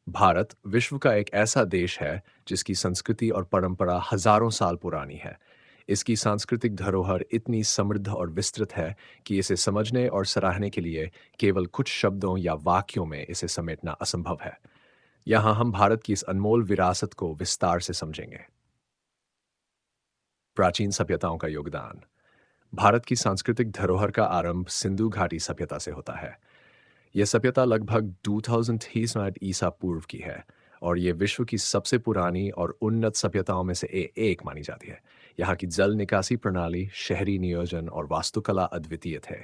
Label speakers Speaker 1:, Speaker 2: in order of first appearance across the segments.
Speaker 1: भारत विश्व का एक ऐसा देश है जिसकी संस्कृति और परंपरा हजारों साल पुरानी है। इसकी सांस्कृतिक धरोहर इतनी समृद्ध और विस्तृत है कि इसे समझने और सराहने के लिए केवल कुछ शब्दों या वाक्यों में इसे समेटना असंभव है। यहाँ हम भारत की इस अनमोल विरासत को विस्तार से समझेंगे। प्राचीन सभ्यताओं का योगदान। भारत की सांस्कृतिक धरोहर का आरंभ सिंधु घाटी सभ्यता से होता है। यह सभ्यता लगभग 2300 ईसा पूर्व की है और ये विश्व की सबसे पुरानी और उन्नत सभ्यताओं में से एक मानी जाती है। यहाँ की जल निकासी प्रणाली, शहरी नियोजन और वास्तुकला अद्वितीय थे।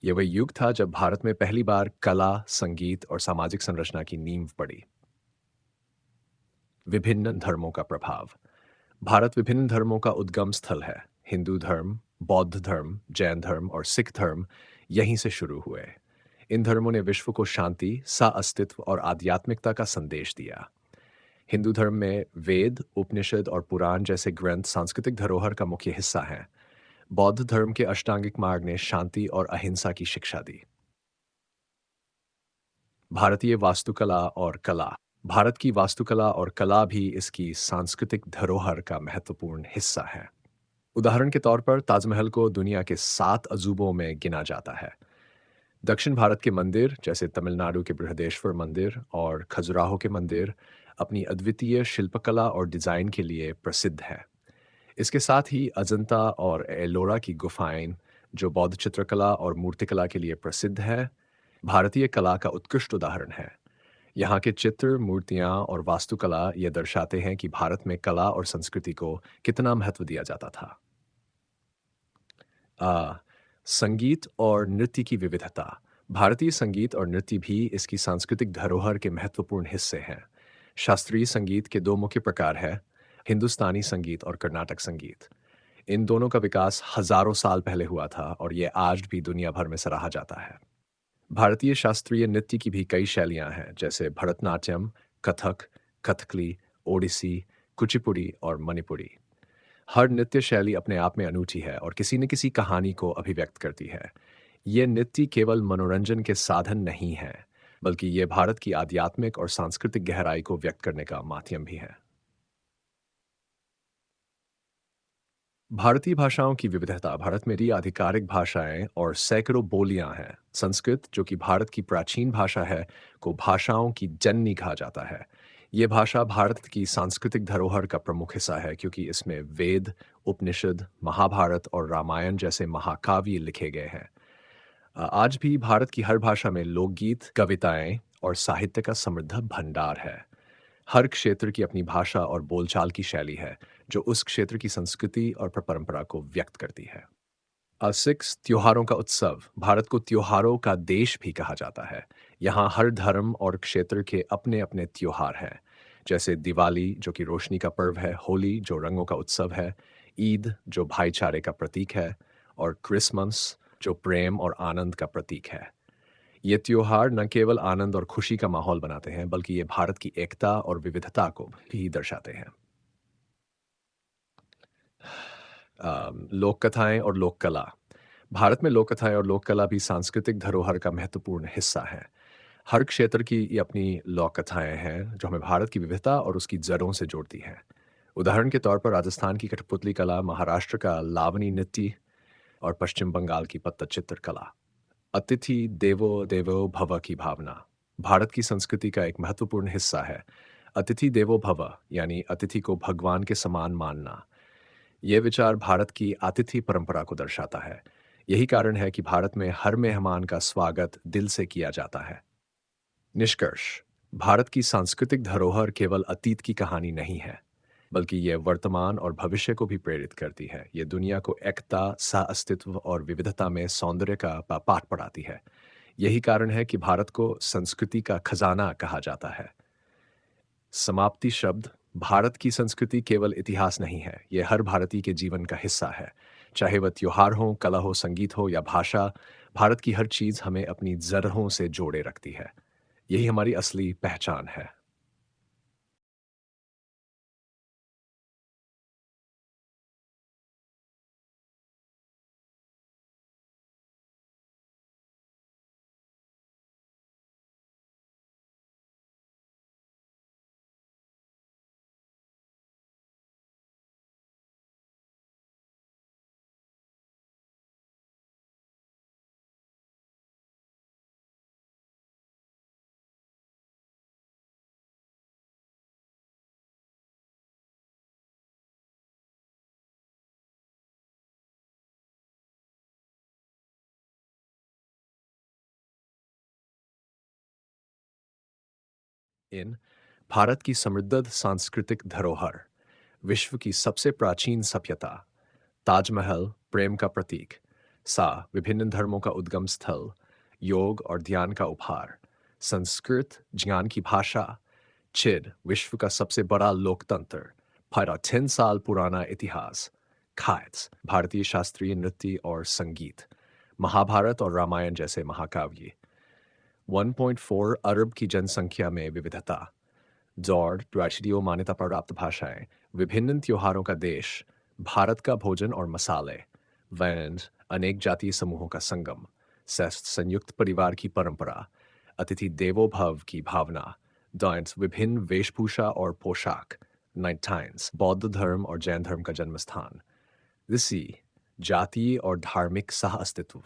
Speaker 1: यह वह युग था जब भारत में पहली बार कला, संगीत और सामाजिक संरचना की नींव पड़ी। विभिन्न धर्मों का प्रभाव। भारत विभिन्न धर्मों का उद्गम स्थल है। हिंदू धर्म, बौद्ध धर्म, जैन धर्म और सिख धर्म यहीं से शुरू हुए। इन धर्मों ने विश्व को शांति, सह-अस्तित्व और आध्यात्मिकता का संदेश दिया। हिंदू धर्म में वेद, उपनिषद और पुराण जैसे ग्रंथ सांस्कृतिक धरोहर का मुख्य हिस्सा हैं। बौद्ध धर्म के अष्टांगिक मार्ग ने शांति और अहिंसा की शिक्षा दी। भारतीय वास्तुकला और कला। भारत की वास्तुकला और कला भी इसकी सांस्कृतिक धरोहर का महत्वपूर्ण हिस्सा है। उदाहरण के तौर पर ताजमहल को दुनिया के 7 अजूबों में गिना जाता है। दक्षिण भारत के मंदिर जैसे तमिलनाडु के बृहदेश्वर मंदिर और खजुराहो के मंदिर अपनी अद्वितीय शिल्पकला और डिजाइन के लिए प्रसिद्ध है। इसके साथ ही अजंता और एलोरा की गुफाएं जो बौद्ध चित्रकला और मूर्तिकला के लिए प्रसिद्ध है, भारतीय कला का उत्कृष्ट उदाहरण है। यहाँ के चित्र, मूर्तियाँ और वास्तुकला ये दर्शाते हैं कि भारत में कला और संस्कृति को कितना महत्व दिया जाता था। आ, संगीत और नृत्य की विविधता। भारतीय संगीत और नृत्य भी इसकी सांस्कृतिक धरोहर के महत्वपूर्ण हिस्से हैं। शास्त्रीय संगीत के दो मुख्य प्रकार हैं, हिंदुस्तानी संगीत और कर्नाटक संगीत। इन दोनों का विकास हजारों साल पहले हुआ था और ये आज भी दुनिया भर में सराहा जाता है। भारतीय शास्त्रीय नृत्य की भी कई शैलियाँ हैं, जैसे भरतनाट्यम, कथक, कथकली, ओडिसी, कुचिपुड़ी और मणिपुरी। हर नृत्य शैली अपने आप में अनूठी है और किसी न किसी कहानी को अभिव्यक्त करती है। ये नृत्य केवल मनोरंजन के साधन नहीं है, बल्कि ये भारत की आध्यात्मिक और सांस्कृतिक गहराई को व्यक्त करने का माध्यम भी है। भारतीय भाषाओं की विविधता। भारत में आधिकारिक भाषाएं और सैकड़ों बोलियां हैं। संस्कृत, जो कि भारत की प्राचीन भाषा है, को भाषाओं की जननी कहा जाता है। ये भाषा भारत की सांस्कृतिक धरोहर का प्रमुख हिस्सा है क्योंकि इसमें वेद, उपनिषद, महाभारत और रामायण जैसे महाकाव्य लिखे गए हैं। आज भी भारत की हर भाषा में लोकगीत, कविताएं और साहित्य का समृद्ध भंडार है। हर क्षेत्र की अपनी भाषा और बोलचाल की शैली है, जो उस क्षेत्र की संस्कृति और परंपरा को व्यक्त करती है। सिक्स, त्योहारों का उत्सव। भारत को त्योहारों का देश भी कहा जाता है। यहाँ हर धर्म और क्षेत्र के अपने अपने त्योहार हैं, जैसे दिवाली जो कि रोशनी का पर्व है, होली जो रंगों का उत्सव है, ईद जो भाईचारे का प्रतीक है और क्रिसमस जो प्रेम और आनंद का प्रतीक है। ये त्योहार न केवल आनंद और खुशी का माहौल बनाते हैं, बल्कि ये भारत की एकता और विविधता को भी दर्शाते हैं। लोक कथाएं और लोक कला। भारत में लोक कथाएं और लोक कला भी सांस्कृतिक धरोहर का महत्वपूर्ण हिस्सा है। हर क्षेत्र की ये अपनी लोक कथाएं हैं जो हमें भारत की विविधता और उसकी जड़ों से जोड़ती हैं। उदाहरण के तौर पर राजस्थान की कठपुतली कला, महाराष्ट्र का लावनी नृत्य और पश्चिम बंगाल की पट्टचित्र कला। अतिथि देवो देवो भव की भावना भारत की संस्कृति का एक महत्वपूर्ण हिस्सा है। अतिथि देवो भव यानी अतिथि को भगवान के समान मानना। यह विचार भारत की आतिथ्य परंपरा को दर्शाता है। यही कारण है कि भारत में हर मेहमान का स्वागत दिल से किया जाता है। निष्कर्ष। भारत की सांस्कृतिक धरोहर केवल अतीत की कहानी नहीं है, बल्कि यह वर्तमान और भविष्य को भी प्रेरित करती है। यह दुनिया को एकता, सह-अस्तित्व और विविधता में सौंदर्य का पाठ पढ़ाती है। यही कारण है कि भारत को संस्कृति का खजाना कहा जाता है। समाप्ति शब्द। भारत की संस्कृति केवल इतिहास नहीं है, यह हर भारतीय के जीवन का हिस्सा है। चाहे वह त्योहार हो, कला हो, संगीत हो या भाषा, भारत की हर चीज हमें अपनी जड़ों से जोड़े रखती है। यही हमारी असली पहचान है। इन भारत की समृद्ध सांस्कृतिक धरोहर, विश्व की सबसे प्राचीन सभ्यता, ताजमहल प्रेम का प्रतीक, सा विभिन्न धर्मों का उद्गम स्थल, योग और ध्यान का उपहार, संस्कृत ज्ञान की भाषा, चिड विश्व का सबसे बड़ा लोकतंत्र, फायदा 10 साल पुराना इतिहास, खायत्स भारतीय शास्त्रीय नृत्य और संगीत, महाभारत और रामायण जैसे महाकाव्य, 1.4 अरब की जनसंख्या में विविधता, जॉर्ड ट्रेजिडियो मान्यता प्राप्त भाषाएं, विभिन्न त्योहारों का देश, भारत का भोजन और मसाले, वैंड अनेक जातीय समूहों का संगम, सेस्ट संयुक्त परिवार की परंपरा, अतिथि देवो भव की भावना, डांस विभिन्न वेशभूषा और पोशाक, नाइट टाइम्स बौद्ध धर्म और जैन धर्म का जन्मस्थान, ऋषि जातीय और धार्मिक सह अस्तित्व,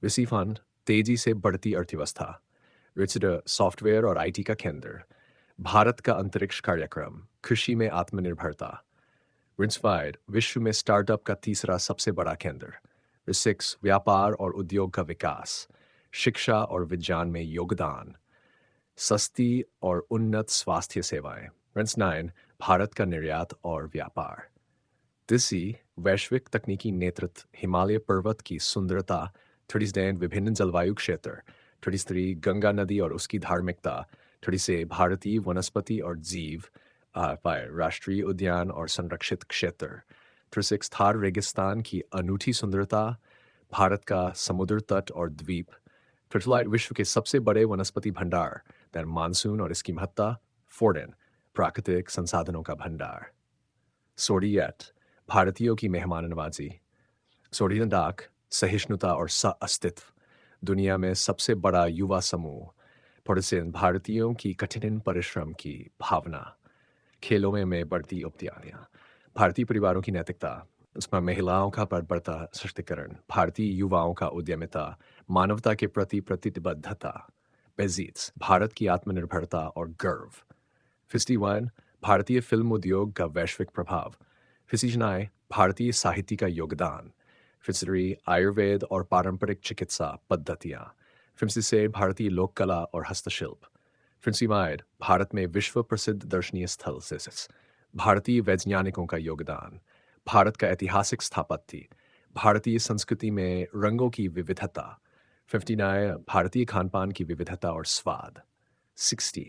Speaker 1: ऋषि फंड तेजी से बढ़ती अर्थव्यवस्था, रिचर्ड सॉफ्टवेयर और आईटी का केंद्र, भारत का अंतरिक्ष कार्यक्रम, कृषि में आत्मनिर्भरता, रिंसफाइड विश्व में स्टार्टअप का तीसरा सबसे बड़ा केंद्र, रिसिक्स व्यापार और उद्योग का विकास, शिक्षा और विज्ञान में योगदान, सस्ती और उन्नत स्वास्थ्य सेवाएं, रिंस 9 भारत का निर्यात और व्यापार, दिसी वैश्विक तकनीकी नेतृत्व, हिमालय पर्वत की सुंदरता, 30 विभिन्न जलवायु क्षेत्र, 33 गंगा नदी और उसकी धार्मिकता, 36 भारतीय वनस्पति और जीव, 5 राष्ट्रीय उद्यान और संरक्षित क्षेत्र, 36 थार रेगिस्तान की अनूठी सुंदरता, भारत का समुद्र तट और द्वीप, 38 विश्व के सबसे बड़े वनस्पति भंडार, दैन मानसून और इसकी महत्ता, 14 प्राकृतिक संसाधनों का भंडार, सोडियत भारतीयों की मेहमान नवाजी, सोडियन डाक सहिष्णुता और अस्तित्व, दुनिया में सबसे बड़ा युवा समूह, पड़ोसिन भारतीयों की कठिन परिश्रम की भावना, खेलों में बढ़ती उपलब्धियां, भारतीय परिवारों की नैतिकता, उसमें महिलाओं का बढ़ता सशक्तिकरण, भारतीय युवाओं का उद्यमिता, मानवता के प्रति प्रतिबद्धता, बेजीज भारत की आत्मनिर्भरता और गर्व, 51 भारतीय फिल्म उद्योग का वैश्विक प्रभाव, 59 भारतीय साहित्य का योगदान, 53 आयुर्वेद और पारंपरिक चिकित्सा पद्धतियाँ, 56 भारतीय लोक कला और हस्तशिल्प, 55 भारत में विश्व प्रसिद्ध दर्शनीय स्थल से भारतीय वैज्ञानिकों का योगदान, भारत का ऐतिहासिक स्थापत्य, भारतीय संस्कृति में रंगों की विविधता, 59 भारतीय खानपान की विविधता और स्वाद, 60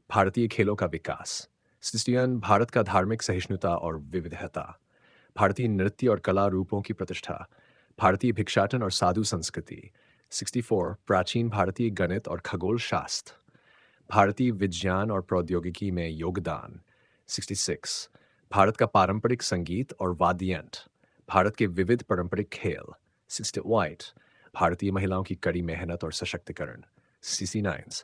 Speaker 1: भारतीय खेलों का विकास, 61 भारत का धार्मिक सहिष्णुता और विविधता, भारतीय नृत्य और कला रूपों की प्रतिष्ठा, भारतीय भिक्षाटन और साधु संस्कृति, 64 प्राचीन भारतीय गणित और खगोल शास्त्र, भारतीय विज्ञान और प्रौद्योगिकी में योगदान, 66 भारत का पारंपरिक संगीत और वाद्य यंत्र, भारत के विविध पारंपरिक खेल, 68 भारतीय महिलाओं की कड़ी मेहनत और सशक्तिकरण, 69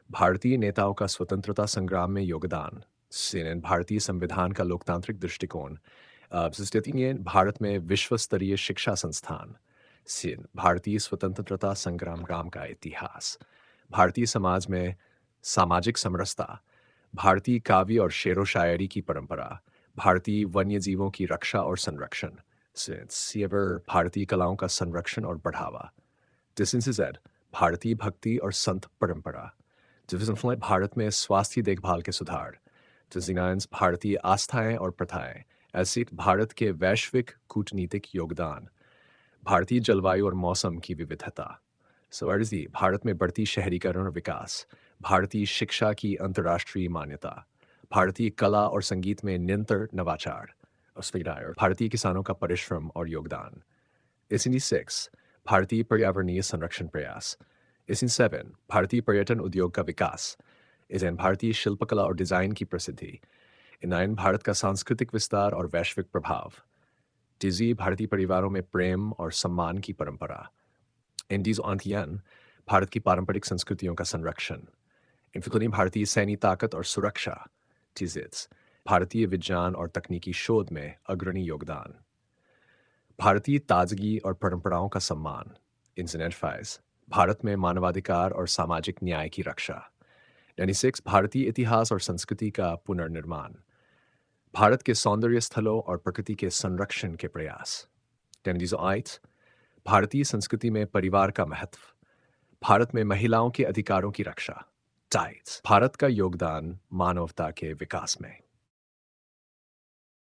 Speaker 1: भारतीय नेताओं का स्वतंत्रता संग्राम में योगदान, CNN भारतीय संविधान का लोकतांत्रिक दृष्टिकोण, 63 भारत में विश्व स्तरीय शिक्षा संस्थान, CNN भारतीय स्वतंत्रता संग्राम का इतिहास, भारतीय समाज में सामाजिक समरसता, भारतीय काव्य और शेरो शायरी की परंपरा, भारतीय वन्य जीवों की रक्षा और संरक्षण, सियवर भारतीय कलाओं का संरक्षण और बढ़ावा, डिसेंसिजेड भारतीय भक्ति और संत परंपरा, डिविजन फ्लाइट भारत में स्वास्थ्य देखभाल के सुधार, डिजिनाइंस भारतीय आस्थाएं और प्रथाएं, एसिड भारत के वैश्विक कूटनीतिक योगदान, भारतीय जलवायु और मौसम की विविधता, सवर्जी भारत में बढ़ती शहरीकरण और विकास, भारतीय शिक्षा की अंतर्राष्ट्रीय मान्यता, भारतीय कला और संगीत में निरंतर नवाचार, और भारतीय किसानों का परिश्रम और योगदान, इसनी 6 भारतीय पर्यावरणीय संरक्षण प्रयास, इसइन 7 भारतीय पर्यटन उद्योग का विकास, इसइन भारतीय शिल्पकला और डिजाइन की प्रसिद्धि, इन 9 भारत का सांस्कृतिक विस्तार और वैश्विक प्रभाव, डिजी भारतीय परिवारों में प्रेम और सम्मान की परंपरा, इंडीज ऑन्थियन भारत की पारंपरिक संस्कृतियों का संरक्षण, इनफिकुनी भारतीय सैन्य ताकत और सुरक्षा, टिजिट्स भारतीय विज्ञान और तकनीकी शोध में अग्रणी योगदान, भारतीय ताजगी और परंपराओं का सम्मान, इंजनेटफाइज भारत में मानवाधिकार और सामाजिक न्याय की रक्षा, 96 भारतीय इतिहास और संस्कृति का पुनर्निर्माण, भारत के सौंदर्य स्थलों और प्रकृति के संरक्षण के प्रयास, 98 भारतीय संस्कृति में परिवार का महत्व, भारत में महिलाओं के अधिकारों की रक्षा, टाइट्स भारत का योगदान मानवता के विकास में।